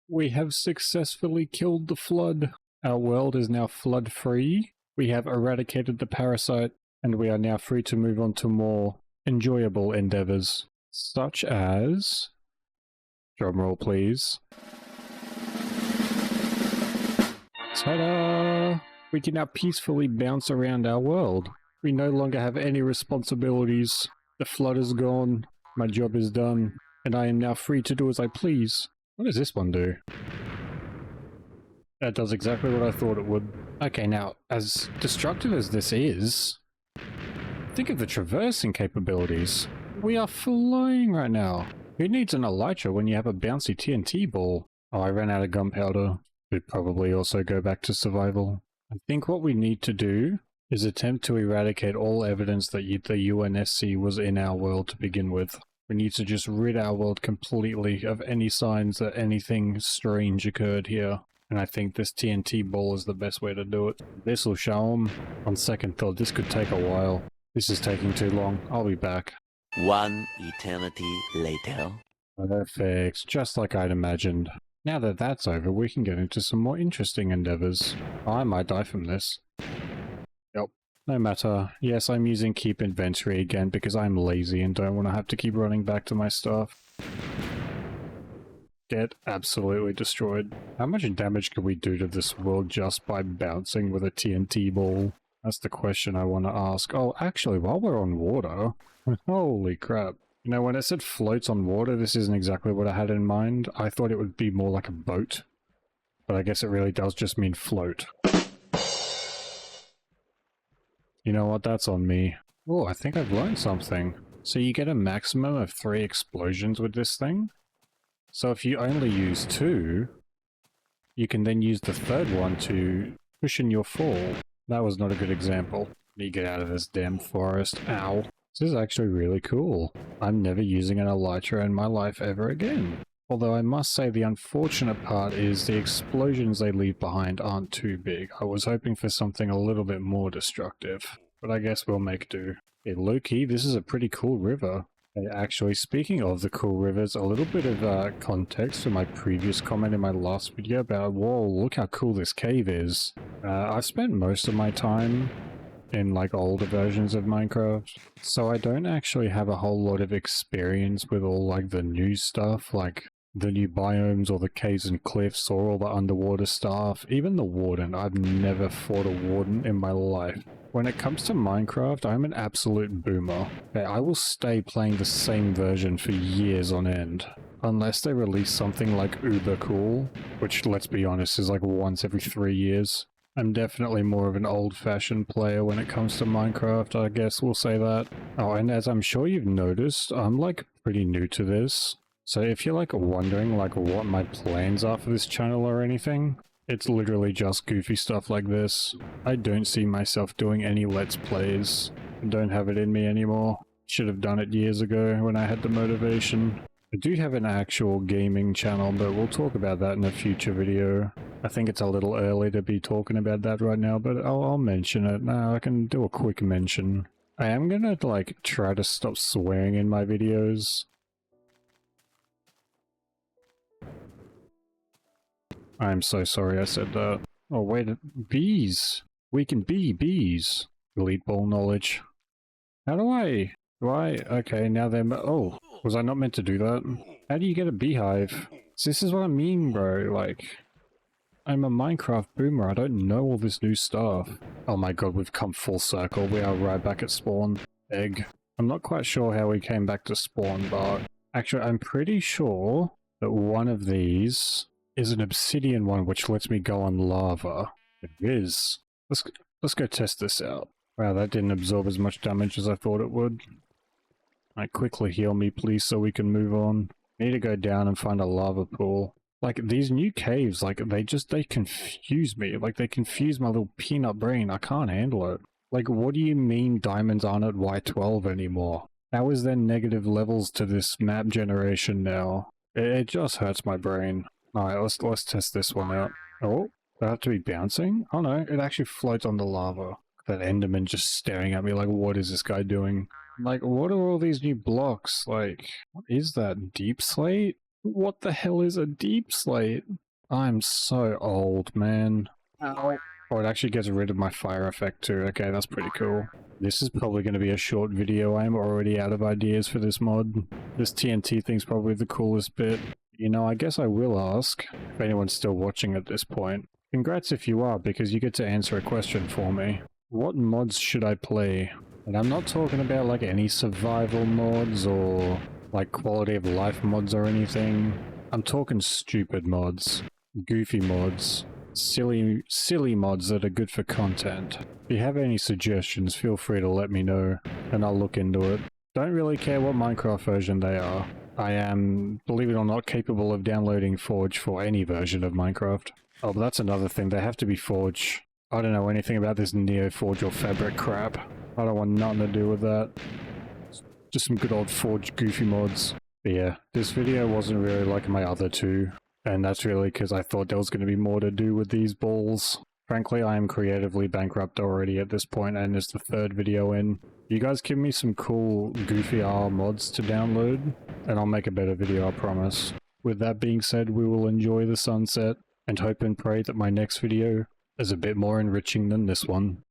We have successfully killed the flood. Our world is now flood-free. We have eradicated the parasite, and we are now free to move on to more enjoyable endeavors, such as... drumroll, please. Ta-da! We can now peacefully bounce around our world. We no longer have any responsibilities. The flood is gone, my job is done, and I am now free to do as I please. What does this one do? That does exactly what I thought it would. Okay, now, as destructive as this is, think of the traversing capabilities. We are flying right now. Who needs an elytra when you have a bouncy TNT ball? Oh, I ran out of gunpowder. We'd probably also go back to survival. I think what we need to do is attempt to eradicate all evidence that the UNSC was in our world to begin with. We need to just rid our world completely of any signs that anything strange occurred here. And I think this TNT ball is the best way to do it. This will show them. On second thought, this could take a while. This is taking too long. I'll be back. One eternity later. Perfect. Just like I'd imagined. Now that that's over, we can get into some more interesting endeavors. I might die from this. Yep. No matter. Yes, I'm using keep inventory again because I'm lazy and don't want to have to keep running back to my stuff. Get absolutely destroyed. How much damage can we do to this world just by bouncing with a TNT ball? That's the question I want to ask. Oh, actually, while we're on water... holy crap. You know, when it said floats on water, this isn't exactly what I had in mind. I thought it would be more like a boat. But I guess it really does just mean float. You know what? That's on me. Oh, I think I've learned something. So you get a maximum of 3 explosions with this thing? So if you only use 2, you can then use the third one to cushion your fall. That was not a good example. You get out of this damn forest. Ow. This is actually really cool. I'm never using an elytra in my life ever again. Although I must say the unfortunate part is the explosions they leave behind aren't too big. I was hoping for something a little bit more destructive. But I guess we'll make do. Hey, low-key, this is a pretty cool river. Actually, speaking of the cool rivers, a little bit of context for my previous comment in my last video about, whoa, look how cool this cave is. I've spent most of my time in like older versions of Minecraft, so I don't actually have a whole lot of experience with all like the new stuff, like the new biomes or the caves and cliffs or all the underwater stuff. Even the warden, I've never fought a warden in my life. When it comes to Minecraft, I'm an absolute boomer. I will stay playing the same version for years on end. Unless they release something like uber cool, which, let's be honest, is like once every 3 years. I'm definitely more of an old-fashioned player when it comes to Minecraft, I guess we'll say that. Oh, and as I'm sure you've noticed, I'm like pretty new to this. So if you're like wondering like what my plans are for this channel or anything, it's literally just goofy stuff like this. I don't see myself doing any Let's Plays. I don't have it in me anymore. Should have done it years ago when I had the motivation. I do have an actual gaming channel, but we'll talk about that in a future video. I think it's a little early to be talking about that right now, but I'll mention it. Now I can do a quick mention. I am gonna like try to stop swearing in my videos. I'm so sorry I said that. Oh wait, bees! We can be bees! Elite ball knowledge. How do I... Okay, now they're... Oh, was I not meant to do that? How do you get a beehive? This is what I mean, bro, like... I'm a Minecraft boomer, I don't know all this new stuff. Oh my god, we've come full circle, we are right back at spawn. Egg. I'm not quite sure how we came back to spawn, but... Actually, I'm pretty sure that one of these is an obsidian one which lets me go on lava. It is. Let's go test this out. Wow, that didn't absorb as much damage as I thought it would. Alright, quickly heal me please so we can move on. I need to go down and find a lava pool. Like, these new caves, like, they confuse me. Like, they confuse my little peanut brain. I can't handle it. Like, what do you mean diamonds aren't at Y12 anymore? How is there negative levels to this map generation now? It just hurts my brain. Alright, let's test this one out. Oh, do I have to be bouncing? Oh no, it actually floats on the lava. That Enderman just staring at me like, what is this guy doing? Like, what are all these new blocks? Like, what is that? Deep slate? What the hell is a deep slate? I'm so old, man. Ow. Oh, it actually gets rid of my fire effect too. Okay, that's pretty cool. This is probably going to be a short video. I'm already out of ideas for this mod. This TNT thing's probably the coolest bit. You know, I guess I will ask, if anyone's still watching at this point. Congrats if you are, because you get to answer a question for me. What mods should I play? And I'm not talking about like any survival mods or like quality of life mods or anything. I'm talking stupid mods, goofy mods, silly mods that are good for content. If you have any suggestions, feel free to let me know and I'll look into it. Don't really care what Minecraft version they are. I am, believe it or not, capable of downloading Forge for any version of Minecraft. Oh, but that's another thing, they have to be Forge. I don't know anything about this Neo Forge or Fabric crap. I don't want nothing to do with that. Just some good old Forge goofy mods. But yeah, this video wasn't really like my other two. And that's really because I thought there was going to be more to do with these balls. Frankly, I am creatively bankrupt already at this point, and it's the third video in. You guys give me some cool, goofy R mods to download, and I'll make a better video, I promise. With that being said, we will enjoy the sunset, and hope and pray that my next video is a bit more enriching than this one.